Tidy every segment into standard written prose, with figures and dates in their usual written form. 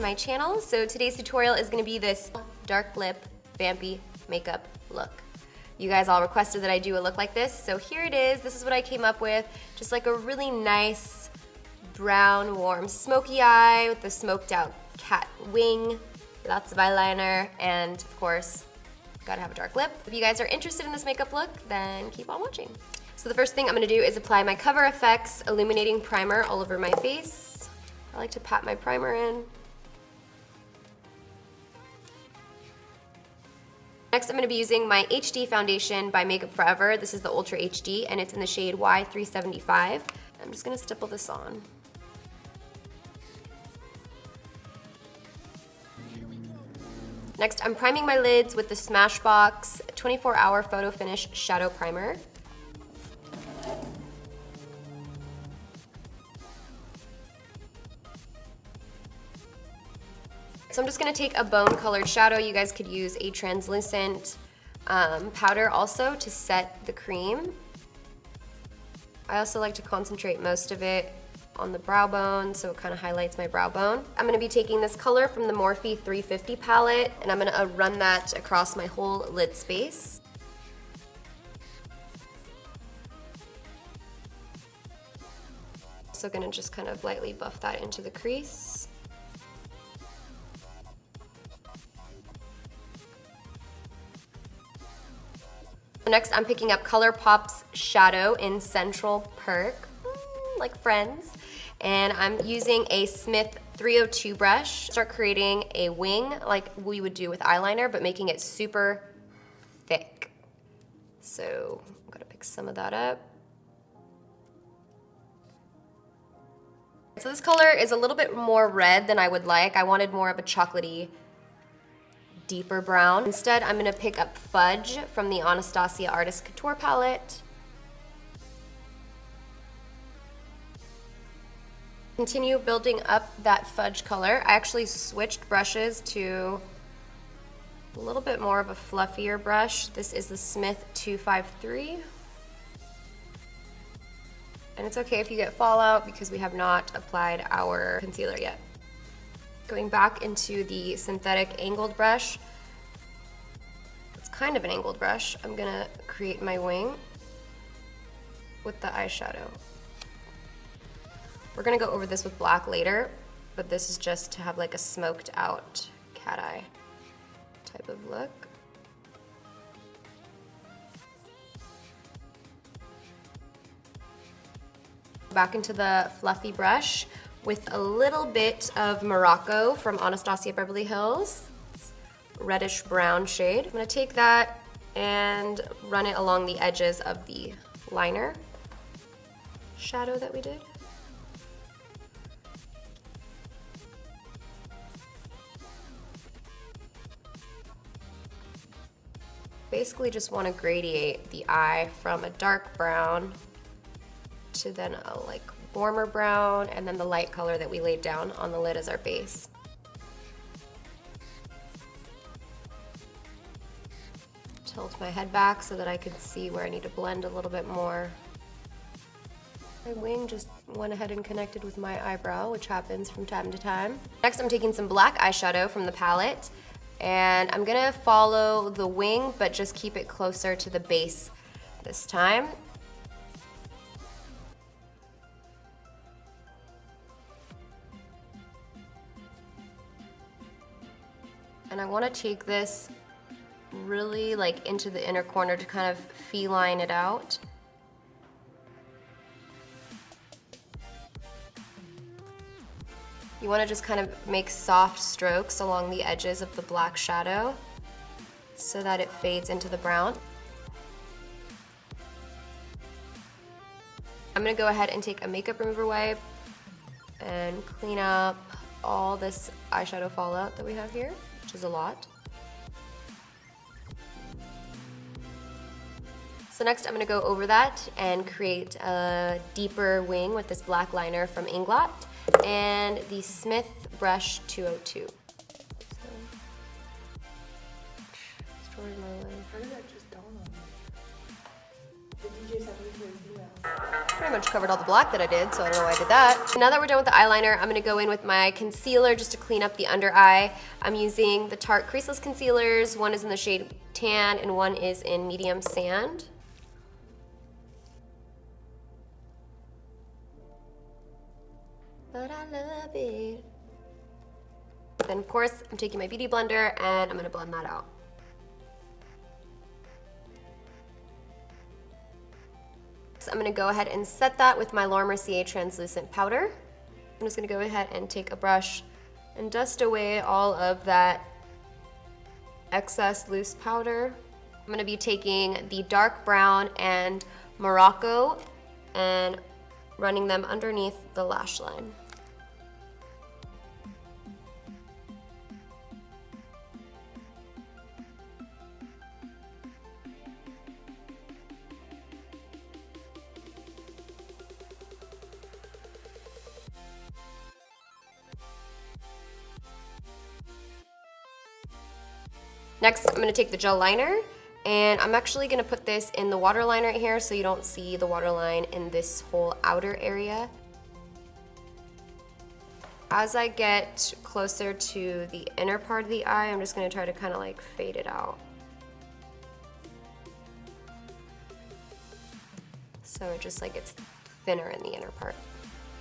my channel. So today's tutorial is gonna be this dark lip vampy makeup look. You guys all requested that I do a look like this, so here it is. This is what I came up with. Just like a really nice brown, warm, smoky eye with the smoked out cat wing, lots of eyeliner, and of course, gotta have a dark lip. If you guys are interested in this makeup look, then keep on watching. So the first thing I'm gonna do is apply my Cover FX Illuminating Primer all over my face. I like to pat my primer in. Next, I'm gonna be using my HD foundation by Makeup Forever. This is the Ultra HD, and it's in the shade Y375. I'm just gonna stipple this on. Next, I'm priming my lids with the Smashbox 24-Hour Photo Finish Shadow Primer. So I'm just gonna take a bone-colored shadow. You guys could use a translucent powder also to set the cream. I also like to concentrate most of it on the brow bone, so it kind of highlights my brow bone. I'm gonna be taking this color from the Morphie 350 palette, and I'm gonna run that across my whole lid space. So gonna just kind of lightly buff that into the crease. Next, I'm picking up ColourPop's Shadow in Central Perk, like Friends, and I'm using a Smith 302 brush. Start creating a wing like we would do with eyeliner, but making it super thick. So I'm gonna pick some of that up. So this color is a little bit more red than I would like. I wanted more of a chocolatey, deeper brown. Instead, I'm gonna pick up Fudge from the Anastasia Artist Couture palette. Continue building up that Fudge color. I actually switched brushes to a little bit more of a fluffier brush. This is the Smith 253. And it's okay if you get fallout because we have not applied our concealer yet. Going back into the synthetic angled brush. It's kind of an angled brush. I'm gonna create my wing with the eyeshadow. We're gonna go over this with black later, but this is just to have like a smoked out cat eye type of look. Back into the fluffy brush with a little bit of Morocco from Anastasia Beverly Hills, reddish brown shade. I'm gonna take that and run it along the edges of the liner shadow that we did. Basically just want to gradiate the eye from a dark brown to then a like warmer brown, and then the light color that we laid down on the lid as our base. Tilt my head back so that I can see where I need to blend a little bit more. My wing just went ahead and connected with my eyebrow, which happens from time to time. Next, I'm taking some black eyeshadow from the palette, and I'm gonna follow the wing, but just keep it closer to the base this time. And I want to take this really like into the inner corner to kind of feline it out. You want to just kind of make soft strokes along the edges of the black shadow so that it fades into the brown. I'm going to go ahead and take a makeup remover wipe and clean up all this eyeshadow fallout that we have here, which is a lot. So next I'm going to go over that and create a deeper wing with this black liner from Inglot and the Smith brush 202. Destroyed my line. How did that just dawn on me? The DJ sent me his email. pretty much covered all the black that I did, so I don't know why I did that. Now that we're done with the eyeliner, I'm gonna go in with my concealer just to clean up the under eye. I'm using the Tarte Creaseless concealers. One is in the shade Tan and one is in medium sand. But I love it. Then of course, I'm taking my Beauty Blender and I'm gonna blend that out. So I'm gonna go ahead and set that with my Laura Mercier translucent powder. I'm just gonna go ahead and take a brush and dust away all of that excess loose powder. I'm gonna be taking the dark brown and Morocco and running them underneath the lash line. Next, I'm gonna take the gel liner, and I'm actually gonna put this in the waterline right here so you don't see the waterline in this whole outer area. As I get closer to the inner part of the eye, I'm just gonna try to kind of like fade it out. So it just like gets thinner in the inner part.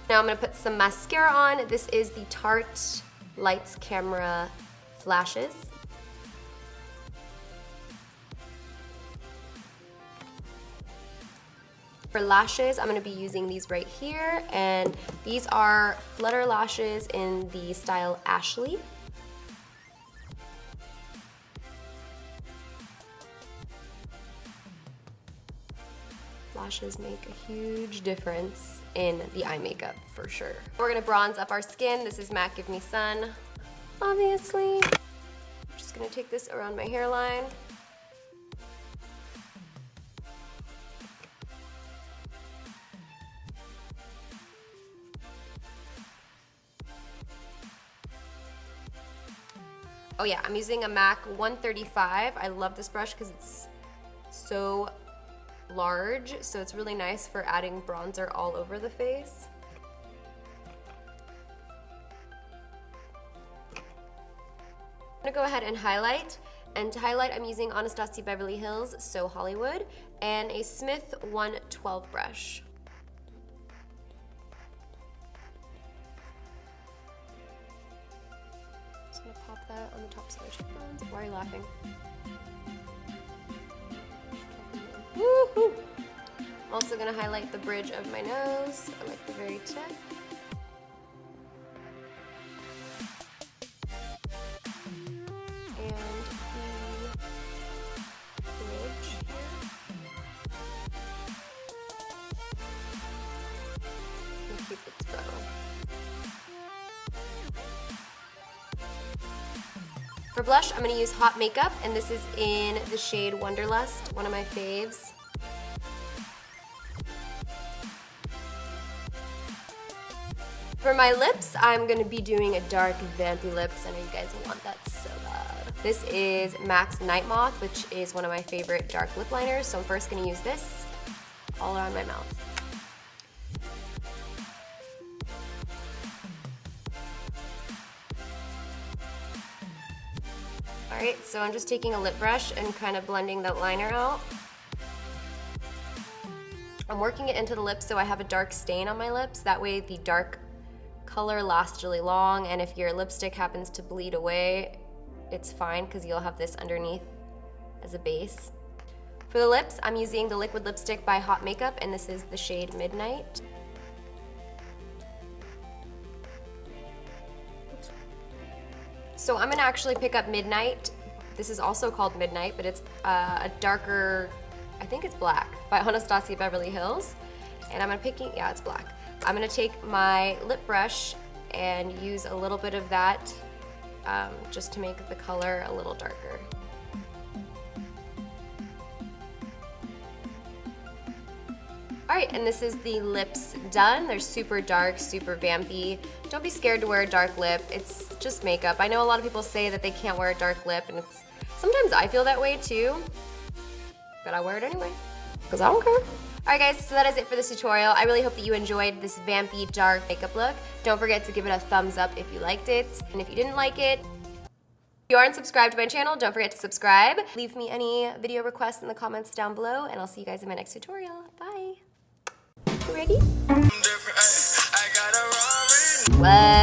Now I'm gonna put some mascara on. This is the Tarte Lights Camera Flashes. For lashes, I'm gonna be using these right here, and these are Flutter lashes in the style Ashley. Lashes make a huge difference in the eye makeup, for sure. We're gonna bronze up our skin. This is MAC Give Me Sun, obviously. I'm just gonna take this around my hairline. Oh yeah, I'm using a MAC 135. I love this brush because it's so large, so it's really nice for adding bronzer all over the face. I'm gonna go ahead and highlight. And to highlight, I'm using Anastasia Beverly Hills So Hollywood and a Smith 112 brush. Pop that on the tops of my cheekbones. Why are you laughing? Woohoo! I'm also going to highlight the bridge of my nose, or like the very tip. And the bridge here. And Cupid's bow. For blush, I'm going to use Hot Makeup, and this is in the shade Wanderlust, one of my faves. For my lips, I'm going to be doing a dark vampy lips. I know you guys want that so bad. This is MAC's Night Moth, which is one of my favorite dark lip liners, so I'm first going to use this all around my mouth. Alright, so I'm just taking a lip brush and kind of blending that liner out. I'm working it into the lips so I have a dark stain on my lips. That way the dark color lasts really long, and if your lipstick happens to bleed away, it's fine because you'll have this underneath as a base. For the lips, I'm using the liquid lipstick by Hot Makeup, and this is the shade Midnight. So I'm gonna actually pick up Midnight. This is also called Midnight, but it's a darker, I think it's black, by Anastasia Beverly Hills. And I'm gonna yeah, it's black. I'm gonna take my lip brush and use a little bit of that just to make the color a little darker. All right, and this is the lips done. They're super dark, super vampy. Don't be scared to wear a dark lip. It's just makeup. I know a lot of people say that they can't wear a dark lip, and sometimes I feel that way too, but I wear it anyway, because I don't care. Alright guys, so that is it for this tutorial. I really hope that you enjoyed this vampy dark makeup look. Don't forget to give it a thumbs up if you liked it, and if you didn't like it, if you aren't subscribed to my channel, don't forget to subscribe. Leave me any video requests in the comments down below, and I'll see you guys in my next tutorial. Bye. You ready? What?